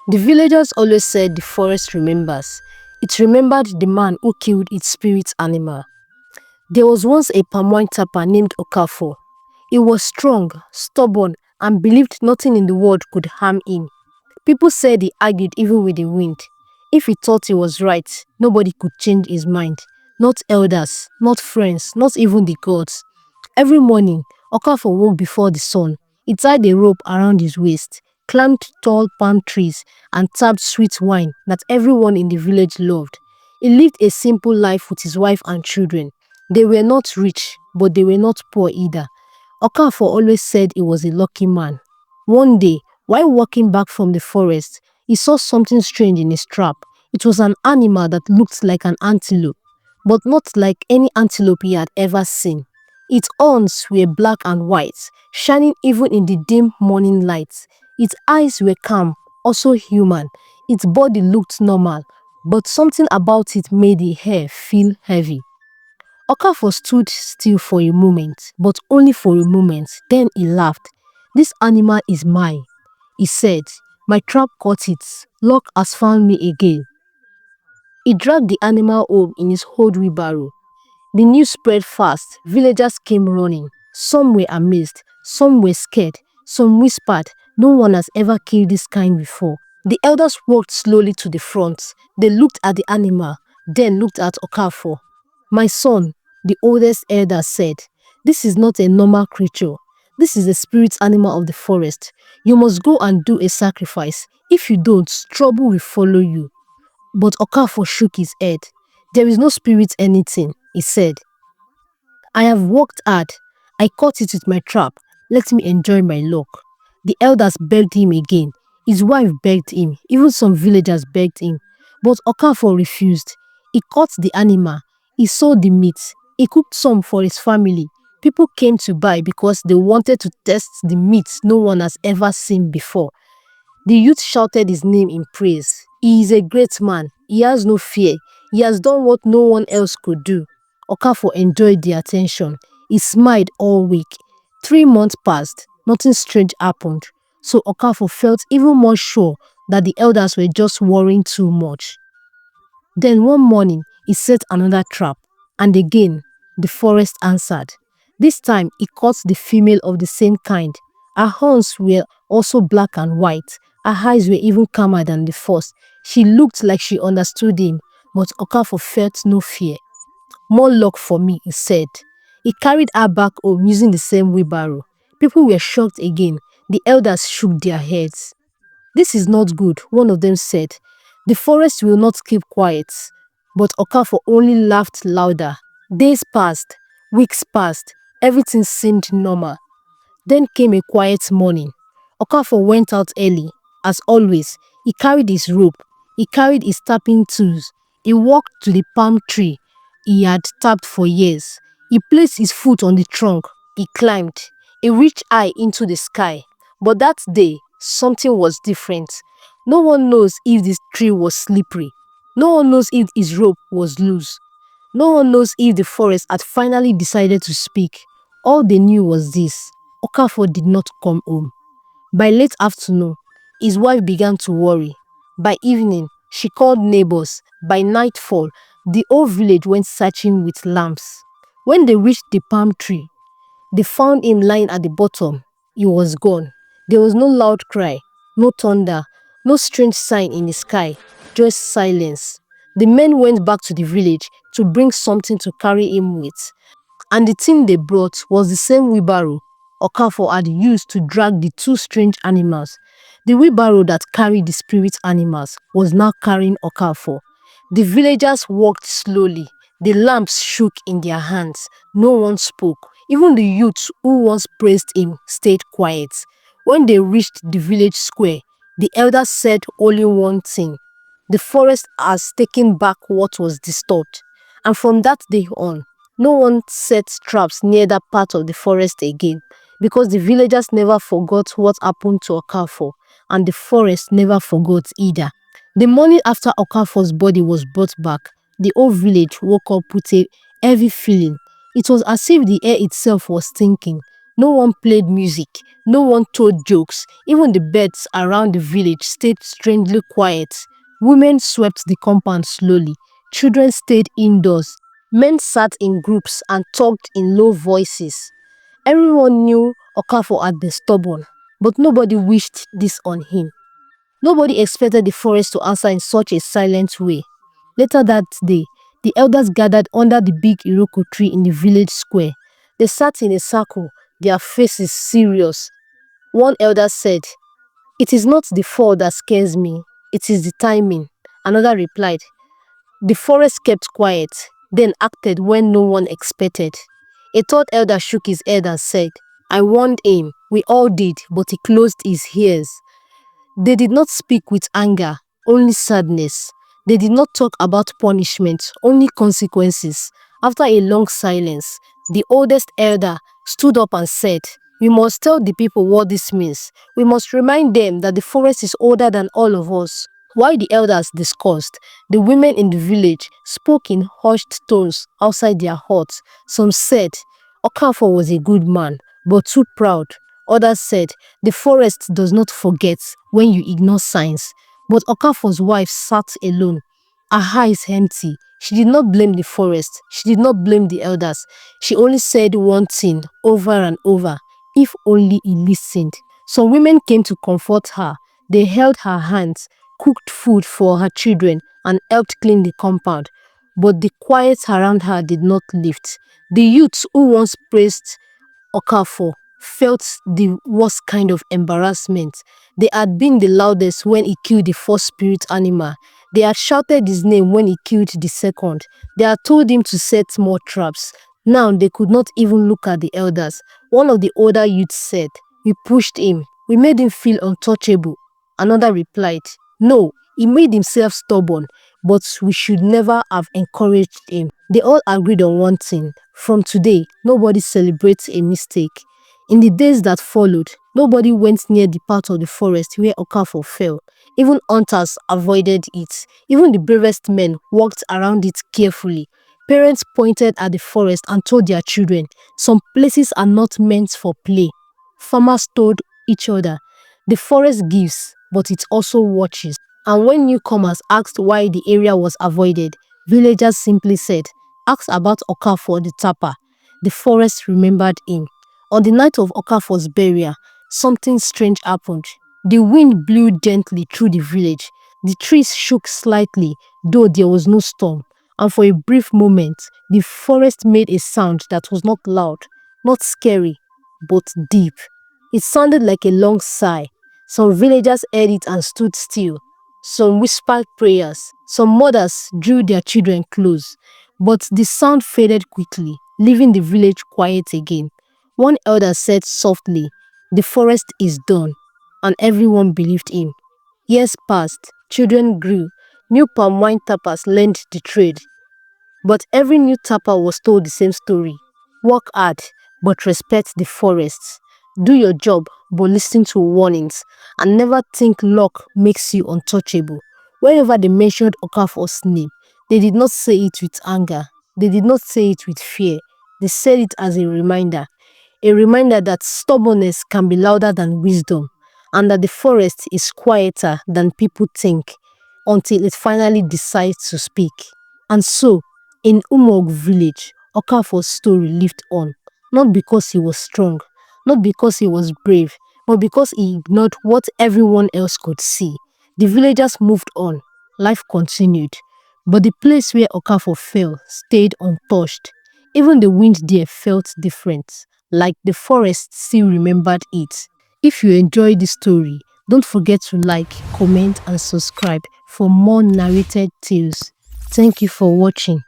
The villagers always said the forest remembers. It remembered the man who killed its spirit animal. There was once a palm wine tapper named Okafor. He was strong, stubborn, and believed nothing in the world could harm him. People said he argued even with the wind. If he thought he was right, nobody could change his mind. Not elders, not friends, not even the gods. Every morning, Okafor woke before the sun. He tied a rope around his waist, climbed tall palm trees, and tapped sweet wine that everyone in the village loved. He lived a simple life with his wife and children. They were not rich, but they were not poor either. Okafor always said he was a lucky man. One day, while walking back from the forest, he saw something strange in his trap. It was an animal that looked like an antelope, but not like any antelope he had ever seen. Its horns were black and white, shining even in the dim morning light. Its eyes were calm, also human. Its body looked normal, but something about it made the hair feel heavy. Okafor stood still for a moment, but only for a moment. Then he laughed. "This animal is mine," he said. "My trap caught it. Luck has found me again." He dragged the animal home in his old wheelbarrow. The news spread fast. Villagers came running. Some were amazed, some were scared, some whispered, "No one has ever killed this kind before." The elders walked slowly to the front. They looked at the animal, then looked at Okafor. "My son," the oldest elder said, "this is not a normal creature. This is a spirit animal of the forest. You must go and do a sacrifice. If you don't, trouble will follow you." But Okafor shook his head. "There is no spirit anything," he said. "I have worked hard. I caught it with my trap. Let me enjoy my luck." The elders begged him again. His wife begged him. Even some villagers begged him. But Okafor refused. He caught the animal. He sold the meat. He cooked some for his family. People came to buy because they wanted to test the meat no one has ever seen before. The youth shouted his name in praise. "He is a great man. He has no fear. He has done what no one else could do." Okafor enjoyed the attention. He smiled all week. 3 months passed. Nothing strange happened. So Okafor felt even more sure that the elders were just worrying too much. Then one morning, he set another trap. And again, the forest answered. This time, he caught the female of the same kind. Her horns were also black and white. Her eyes were even calmer than the first. She looked like she understood him, but Okafor felt no fear. "More luck for me," he said. He carried her back home using the same wheelbarrow. People were shocked again. The elders shook their heads. "This is not good," one of them said. "The forest will not keep quiet." But Okafor only laughed louder. Days passed. Weeks passed. Everything seemed normal. Then came a quiet morning. Okafor went out early. As always, he carried his rope. He carried his tapping tools. He walked to the palm tree he had tapped for years. He placed his foot on the trunk. He climbed. He reached high into the sky. But that day, something was different. No one knows if this tree was slippery. No one knows if his rope was loose. No one knows if the forest had finally decided to speak. All they knew was this: Okafor did not come home. By late afternoon, his wife began to worry. By evening, she called neighbors. By nightfall, the whole village went searching with lamps. When they reached the palm tree, they found him lying at the bottom. He was gone. There was no loud cry, no thunder, no strange sign in the sky, just silence. The men went back to the village to bring something to carry him with. And the thing they brought was the same wheelbarrow Okafor had used to drag the two strange animals. The wheelbarrow that carried the spirit animals was now carrying Okafor. The villagers walked slowly. The lamps shook in their hands. No one spoke. Even the youth who once praised him stayed quiet. When they reached the village square, the elders said only one thing: "The forest has taken back what was disturbed." And from that day on, no one set traps near that part of the forest again, because the villagers never forgot what happened to Okafor, and the forest never forgot either. The morning after Okafor's body was brought back, the whole village woke up with a heavy feeling. It was as if the air itself was thinking, No one played music, no one told jokes, even the birds around the village stayed strangely quiet. Women swept the compound slowly, children stayed indoors, men sat in groups and talked in low voices. Everyone knew Okafor had been stubborn, but nobody wished this on him. Nobody expected the forest to answer in such a silent way. Later that day, the elders gathered under the big Iroko tree in the village square. They sat in a circle, their faces serious. One elder said, "It is not the fall that scares me, it is the timing." Another replied, "The forest kept quiet, then acted when no one expected." A third elder shook his head and said, "I warned him, we all did, but he closed his ears." They did not speak with anger, only sadness. They did not talk about punishment, only consequences. After a long silence, the oldest elder stood up and said, "We must tell the people what this means. We must remind them that the forest is older than all of us." While the elders discussed, the women in the village spoke in hushed tones outside their huts. Some said, "Okafor was a good man, but too proud." Others said, "The forest does not forget when you ignore signs." But Okafor's wife sat alone, her eyes empty. She did not blame the forest. She did not blame the elders. She only said one thing over and over: if only he listened. Some women came to comfort her. They held her hands, cooked food for her children, and helped clean the compound. But the quiet around her did not lift. The youths who once praised Okafor felt the worst kind of embarrassment. They had been the loudest when he killed the first spirit animal. They had shouted his name when he killed the second. They had told him to set more traps. Now they could not even look at the elders. One of the older youths said, "We pushed him. We made him feel untouchable." Another replied, "No, he made himself stubborn, but we should never have encouraged him." They all agreed on one thing: from today, nobody celebrates a mistake. In the days that followed, nobody went near the part of the forest where Okafor fell. Even hunters avoided it. Even the bravest men walked around it carefully. Parents pointed at the forest and told their children, "Some places are not meant for play." Farmers told each other, "The forest gives, but it also watches." And when newcomers asked why the area was avoided, villagers simply said, "Ask about Okafor the Tapper." The forest remembered him. On the night of Okafor's burial, something strange happened. The wind blew gently through the village. The trees shook slightly, though there was no storm. And for a brief moment, the forest made a sound that was not loud, not scary, but deep. It sounded like a long sigh. Some villagers heard it and stood still. Some whispered prayers. Some mothers drew their children close. But the sound faded quickly, leaving the village quiet again. One elder said softly, "The forest is done," and everyone believed him. Years passed, children grew, new palm wine tappers learned the trade. But every new tapper was told the same story: work hard, but respect the forests. Do your job, but listen to warnings, and never think luck makes you untouchable. Whenever they mentioned Okafor's name, they did not say it with anger. They did not say it with fear. They said it as a reminder that stubbornness can be louder than wisdom, and that the forest is quieter than people think until it finally decides to speak. And so, in Umuogu village, Okafor's story lived on, not because he was strong, not because he was brave, but because he ignored what everyone else could see. The villagers moved on, life continued, but the place where Okafor fell stayed untouched. Even the wind there felt different, like the forest still remembered it. If you enjoyed this story, don't forget to like, comment, and subscribe for more narrated tales. Thank you for watching.